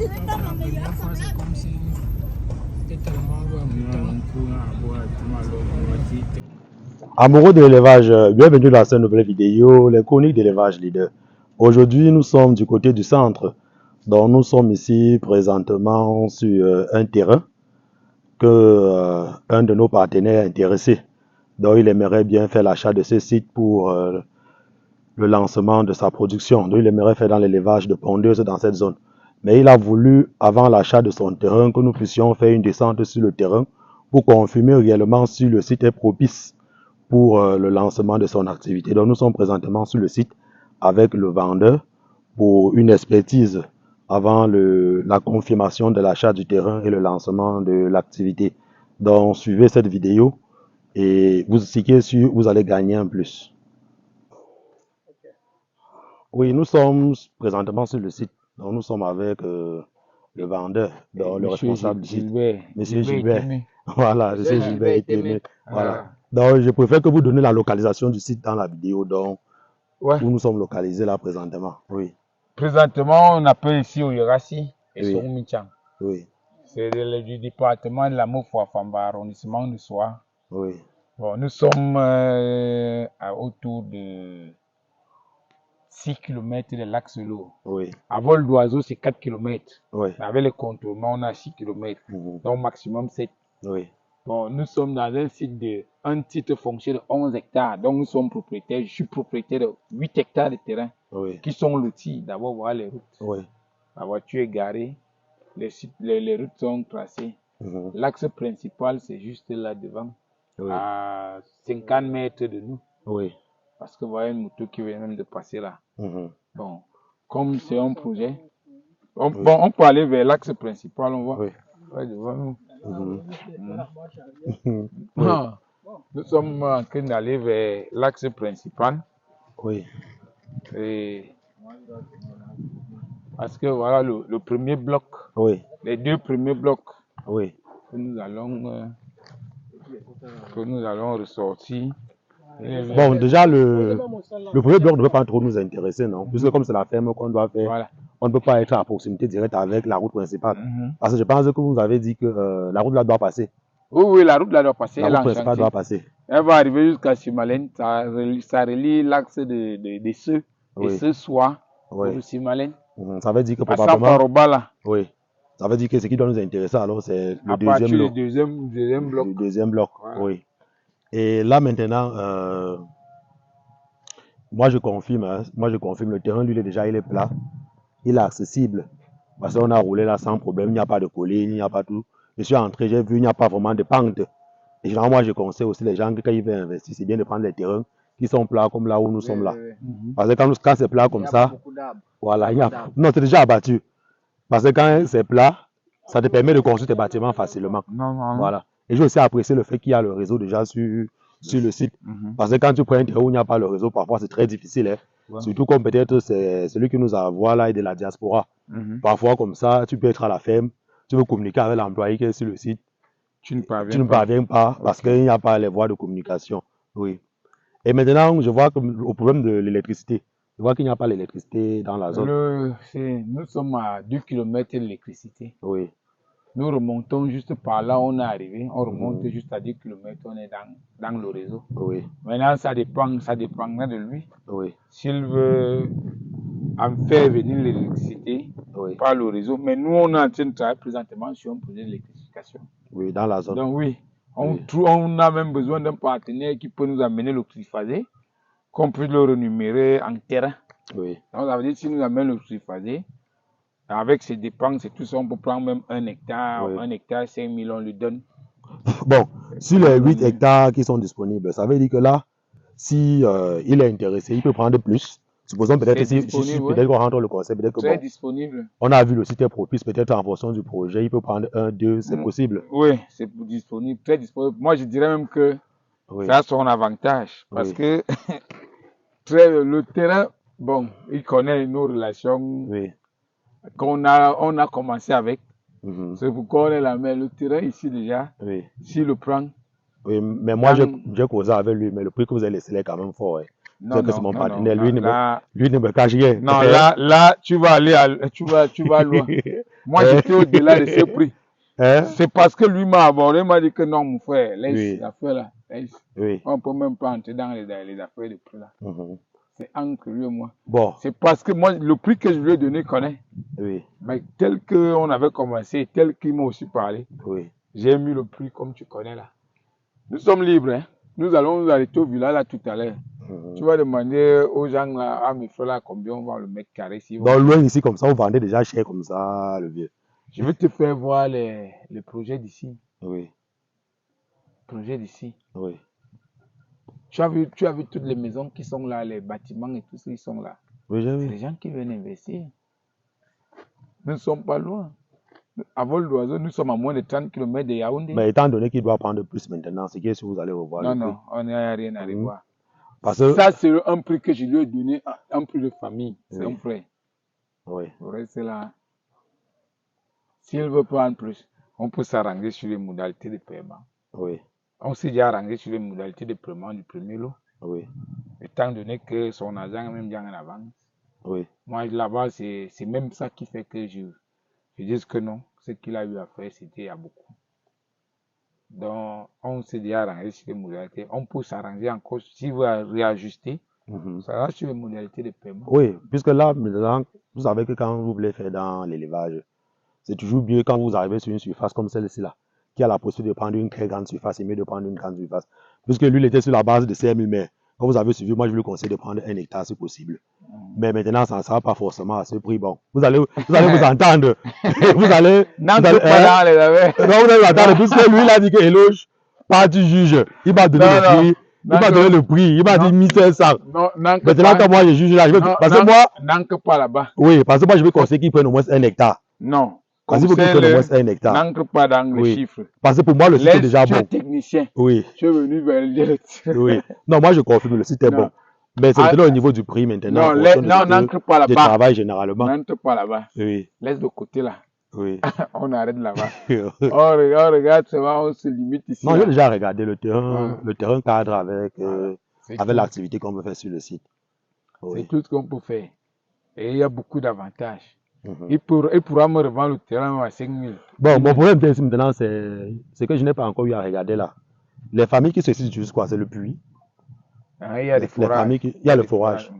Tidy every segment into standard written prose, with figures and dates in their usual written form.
La première fois, c'est comme si c'était tellement Amoureux de l'élevage, bienvenue dans cette nouvelle vidéo, les chroniques d'élevage leader. Aujourd'hui, nous sommes du côté du centre. Donc, nous sommes ici présentement sur un terrain que un de nos partenaires est intéressé. Donc, il aimerait bien faire l'achat de ce site pour le lancement de sa production. Donc, il aimerait faire dans l'élevage de pondeuses dans cette zone. Mais il a voulu, avant l'achat de son terrain, que nous puissions faire une descente sur le terrain pour confirmer réellement si le site est propice pour le lancement de son activité. Donc, nous sommes présentement sur le site avec le vendeur pour une expertise avant la confirmation de l'achat du terrain et le lancement de l'activité. Donc, suivez cette vidéo et vous cliquez sur, vous allez gagner un plus. Oui, nous sommes présentement sur le site. Donc, nous sommes avec le vendeur, donc, le responsable du site, Monsieur Gilbert. Voilà, Monsieur Gilbert Etemé. Voilà. Donc, je préfère que vous donniez la localisation du site dans la vidéo, donc, où nous sommes localisés là présentement. Oui. Présentement, on appelle ici au Yorassi et Oui. Soumichan. Oui. C'est du département de la Moufouafamba, arrondissement de Soie. Oui. Bon, nous sommes autour de 6 km de l'axe lourd. Oui. À vol d'oiseau, c'est 4 km. Oui. Avec le contournement, on a 6 km. Donc, maximum 7. Oui. Bon, nous sommes dans un titre foncier de 11 hectares. Donc, nous sommes propriétaires. Je suis propriétaire de 8 hectares de terrain qui sont lotis. D'abord, voilà les routes. Oui. La voiture est garée. Les routes sont tracées. L'axe principal, c'est juste là devant, à 50 mètres de nous. Oui. Parce que vous voyez une moto qui vient même de passer là. Bon, comme c'est un projet, on peut aller vers l'axe principal, on voit devant nous. Nous sommes en train d'aller vers l'axe principal. Oui. Et parce que voilà le premier bloc, les deux premiers blocs que nous allons ressortir. Bon, déjà, le premier bloc ne peut pas trop nous intéresser, non? Puisque comme c'est la ferme qu'on doit faire, on ne peut pas être à proximité directe avec la route principale. Parce que je pense que vous avez dit que la route là doit passer. Oui, la route là doit passer. La route principale doit passer. Elle va arriver jusqu'à Simalène. Ça relie l'axe de ceux et ce soir pour Simalène. Ça veut dire que probablement. Oui. Ça veut dire que ce qui doit nous intéresser, alors, c'est le deuxième bloc. Deuxième bloc. Le deuxième bloc, oui. Et là, maintenant, moi, je confirme, le terrain, lui, il est plat. Il est accessible. Parce qu'on a roulé là sans problème. Il n'y a pas de collines, il n'y a pas tout. Je suis entré, j'ai vu, il n'y a pas vraiment de pente. Et généralement, moi, je conseille aussi les gens que quand ils veulent investir, c'est bien de prendre les terrains qui sont plats comme là où nous sommes là. Parce que quand c'est plat comme ça, voilà, non, c'est déjà abattu. Parce que quand c'est plat, ça te permet de construire tes bâtiments facilement. Voilà. Et j'ai aussi apprécié le fait qu'il y a le réseau déjà sur le site. Parce que quand tu prends un terrain où il n'y a pas le réseau, parfois c'est très difficile. Hein. Surtout comme peut-être c'est celui qui nous a voir là et de la diaspora. Parfois comme ça, tu peux être à la ferme, tu veux communiquer avec l'employé qui est sur le site. Tu ne parviens pas parce qu'il n'y a pas les voies de communication. Oui. Et maintenant, je vois au problème de l'électricité. Je vois qu'il n'y a pas l'électricité dans la zone. Nous sommes à 2 km de l'électricité. Oui. Nous remontons juste par là, on est arrivé. On remonte juste à 10 km, on est dans le réseau. Oui. Maintenant, ça dépendra de lui. Oui. S'il veut en faire venir l'électricité par le réseau. Mais nous, on est en train de travailler présentement sur un projet d'électrification. Oui, dans la zone. Donc oui, on a même besoin d'un partenaire qui peut nous amener le triphasé, qu'on puisse le renumérer en terrain. Oui. Donc ça veut dire que si nous amène le triphasé, avec ses dépenses et tout ça, on peut prendre même 1 hectare, 1 hectare, 5 000, on lui donne. Bon, sur les 8 hectares qui sont disponibles, ça veut dire que là, si il est intéressé, il peut prendre plus. Supposons peut-être peut-être qu'on rentre le conseil, peut-être que disponible. On a vu le site est propice, peut-être en fonction du projet, il peut prendre 1, 2, c'est possible. Oui, c'est disponible, très disponible. Moi, je dirais même que ça a son avantage. Parce que le terrain, bon, il connaît nos relations qu'on a commencé avec. C'est pourquoi on est là. Mais le terrain ici déjà, s'il le prend. Oui, mais moi, j'ai causé avec lui, mais le prix que vous avez laissé est quand même fort. Non, c'est mon partenaire. Lui ne me cache rien. Non, là, tu vas aller, tu vas loin. Moi, j'étais au-delà de ce prix. Hein? C'est parce que lui m'a abordé, il m'a dit que non, mon frère, laisse Oui. l'affaire là. Laisse. Oui. On ne peut même pas entrer dans les affaires de prix là. C'est entre lui et moi. Bon. C'est parce que moi, le prix que je lui ai donné, connaît. Oui. Mais tel qu'on avait commencé, tel qu'il m'a aussi parlé, Oui. j'ai mis le prix comme tu connais là. Nous sommes libres, hein. Nous allons nous arrêter au village là tout à l'heure. Tu vas demander aux gens là, à mes frères là, combien on vend le mètre carré. Si Dans loin ici, comme ça, vous vendez déjà cher comme ça, le vieux. Je vais te faire voir les projets d'ici. Oui. Projets d'ici. Oui. Tu as vu toutes les maisons qui sont là, les bâtiments et tout ce qui sont là. Oui, j'ai vu. C'est les gens qui viennent investir. Nous ne sommes pas loin. À vol d'oiseau, nous sommes à moins de 30 km de Yaoundé. Mais étant donné qu'il doit prendre plus maintenant, c'est que si vous allez revoir Non, le prix. non, on n'a rien à revoir. Parce que... Ça, c'est un prix que je lui ai donné, un prix de famille. C'est un frère. Oui. Le reste, c'est là. S'il veut prendre plus, on peut s'arranger sur les modalités de paiement. Oui. On s'est déjà arrangé sur les modalités de paiement du premier lot. Oui. Étant donné que son agent est même déjà en avance. Oui. Moi, là-bas, c'est même ça qui fait que je dis que non. Ce qu'il a eu à faire, c'était à beaucoup. Donc, on s'est déjà arrangé sur les modalités. On peut s'arranger encore. S'il veut réajuster, ça va sur les modalités de paiement. Oui, puisque là, maintenant, vous savez que quand vous voulez faire dans l'élevage, c'est toujours mieux quand vous arrivez sur une surface comme celle-ci là, qui a la possibilité de prendre une très grande surface et mieux de prendre une grande surface. Puisque lui, il était sur la base de CMU, mais quand vous avez suivi, moi, je vous conseille de prendre 1 hectare si possible. Mais maintenant, ça ne sera pas forcément à ce prix. Bon, vous allez vous entendre. Vous allez... Non, vous allez entendre, puisque lui, il a dit que éloge, pas du juge. Il m'a donné le prix. Il m'a donné le prix. Il m'a dit 1500. Maintenant, quand moi, je juge là, parce que moi... N'entre pas là-bas. Oui, parce que moi, je vais conseiller qu'il prenne au moins 1 hectare. Non. Parce qu'il faut qu'il prenne au moins 1 hectare. N'entre pas dans les chiffres. Parce que pour moi, le site est déjà bon. Tu es technicien. Oui. Tu es venu valider le Oui. Non, moi, je confirme, le site est bon. Mais c'est au niveau du prix maintenant. Non, n'entre pas là-bas. Je travaille généralement. N'entre pas là-bas. Oui. Laisse de côté là. Oui. On arrête là-bas. On regarde, c'est vrai, on se limite ici. Non, j'ai déjà regardé le terrain cadre avec l'activité qu'on veut faire sur le site. C'est tout ce qu'on peut faire. Et il y a beaucoup d'avantages. Il pourra me revendre le terrain à 5 000. Bon, mon problème maintenant, c'est que je n'ai pas encore eu à regarder là. Les familles qui se situent jusqu'à c'est le puits. Il y a des forages. Il y a le forage.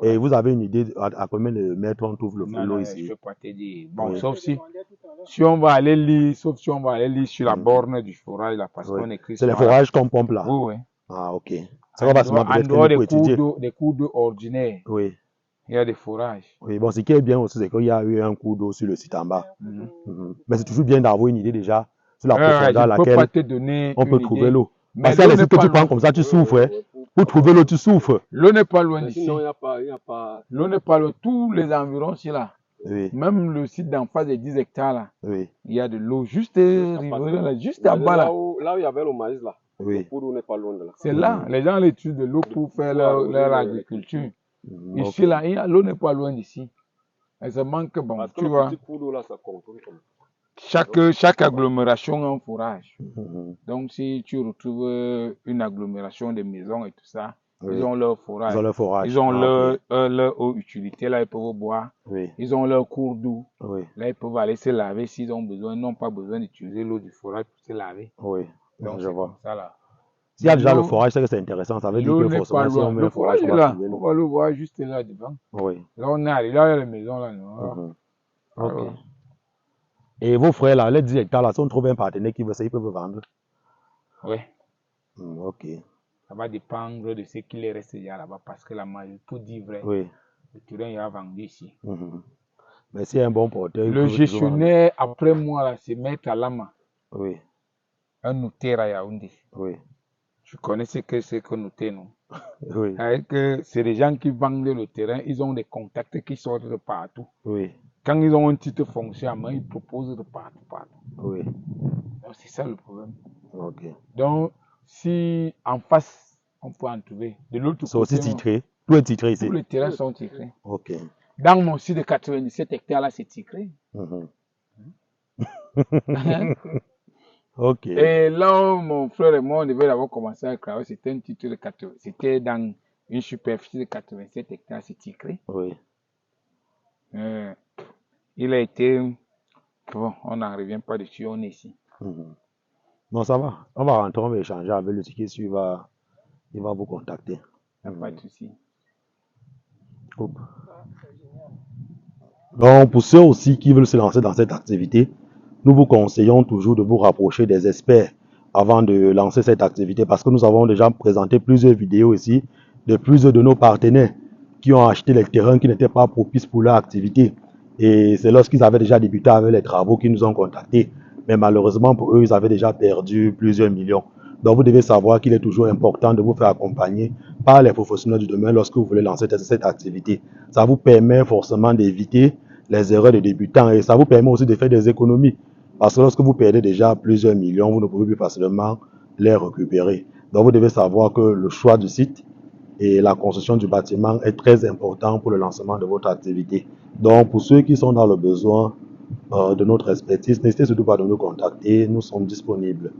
Et vous avez une idée à combien de mètres on trouve le flot ici? Je ne peux pas te dire. Bon, sauf si on va aller lire, sur la borne du forage là, parce qu'on écrit. C'est les forages qu'on pompe là. Oui, oui. Ah, ok. Ça va passer en dehors des cours d'eau ordinaires. Oui. Il y a des forages. Oui, bon, ce qui est bien aussi, c'est qu'il y a eu un cours d'eau sur le site en bas. Mais c'est toujours bien d'avoir une idée déjà sur la profondeur à laquelle on peut trouver l'eau. Parce qu'il y a des sites que tu prends comme ça, tu souffres. Hein. Pour trouver l'eau, tu souffres. L'eau n'est pas loin d'ici. L'eau n'est pas loin. Tous les environs, c'est là. Oui. Même le site d'en face des 10 hectares là. Oui. Il y a de l'eau juste riveraine là, juste en bas là. Là où il y avait le maïs là. Oui. Le cours n'est pas loin de là. C'est là. Les gens utilisent de l'eau pour faire leur agriculture. Ici là, l'eau n'est pas loin d'ici. Elle se manque, bon, parce que tu vois. Petit cours d'eau là, ça contourne comme chaque agglomération a un forage. Donc, si tu retrouves une agglomération de maisons et tout ça, ils ont leur forage. Ils ont leur forage. Ils ont leur eau utilité, là, ils peuvent boire. Oui. Ils ont leur cours d'eau. Oui. Là, ils peuvent aller se laver s'ils ont besoin. Ils n'ont pas besoin d'utiliser l'eau du forage pour se laver. Oui. Donc, je vois. ça, là. S'il y a déjà le forage, c'est que c'est intéressant. Ça veut dire que forcément, si on met le forage est là. On va le voir juste là devant. Oui. Là, on est arrivé. Là, il y a la maison là. Ok. Et vos frères là, les 10 hectares là, si on trouve un partenaire qui veut ça, ils peuvent vendre. Oui. Ok. Ça va dépendre de ce qu'il reste déjà là-bas parce que la majorité, pour dire vrai, le terrain est vendu ici. Mais s'il y a un bon porteur. Le gestionnaire, après moi, là, c'est Maître Alama. Oui. Un notaire à Yaoundé. Oui. Je connais ce que c'est que notaire, non? Oui. C'est des gens qui vendent le terrain, ils ont des contacts qui sortent de partout. Oui. Quand ils ont un titre foncier à main, ils proposent de partout. Oui. Donc, c'est ça le problème. Ok. Donc, si en face, on peut en trouver. De l'autre côté. C'est aussi titré. Tout est titré ici. Tous les terrains sont titrés. Ok. Dans mon site de 97 hectares, là, c'est titré. Ok. Et là où mon frère et moi, on devait d'abord commencer à travailler, c'était un titre de 80. C'était dans une superficie de 87 hectares, c'est titré. Oui. Il a été Bon, on n'en revient pas dessus, on est ici. Non, ça va. On va rentrer, on va échanger avec le ticket, il va vous contacter. Il n'y a pas de souci. Donc, pour ceux aussi qui veulent se lancer dans cette activité, nous vous conseillons toujours de vous rapprocher des experts avant de lancer cette activité parce que nous avons déjà présenté plusieurs vidéos ici de plusieurs de nos partenaires qui ont acheté les terrains qui n'étaient pas propices pour leur activité. Et c'est lorsqu'ils avaient déjà débuté avec les travaux qu'ils nous ont contactés. Mais malheureusement pour eux, ils avaient déjà perdu plusieurs millions. Donc vous devez savoir qu'il est toujours important de vous faire accompagner par les professionnels du domaine lorsque vous voulez lancer cette activité. Ça vous permet forcément d'éviter les erreurs de débutants et ça vous permet aussi de faire des économies. Parce que lorsque vous perdez déjà plusieurs millions, vous ne pouvez plus facilement les récupérer. Donc vous devez savoir que le choix du site et la construction du bâtiment est très important pour le lancement de votre activité. Donc pour ceux qui sont dans le besoin de notre expertise, n'hésitez surtout pas de nous contacter, nous sommes disponibles.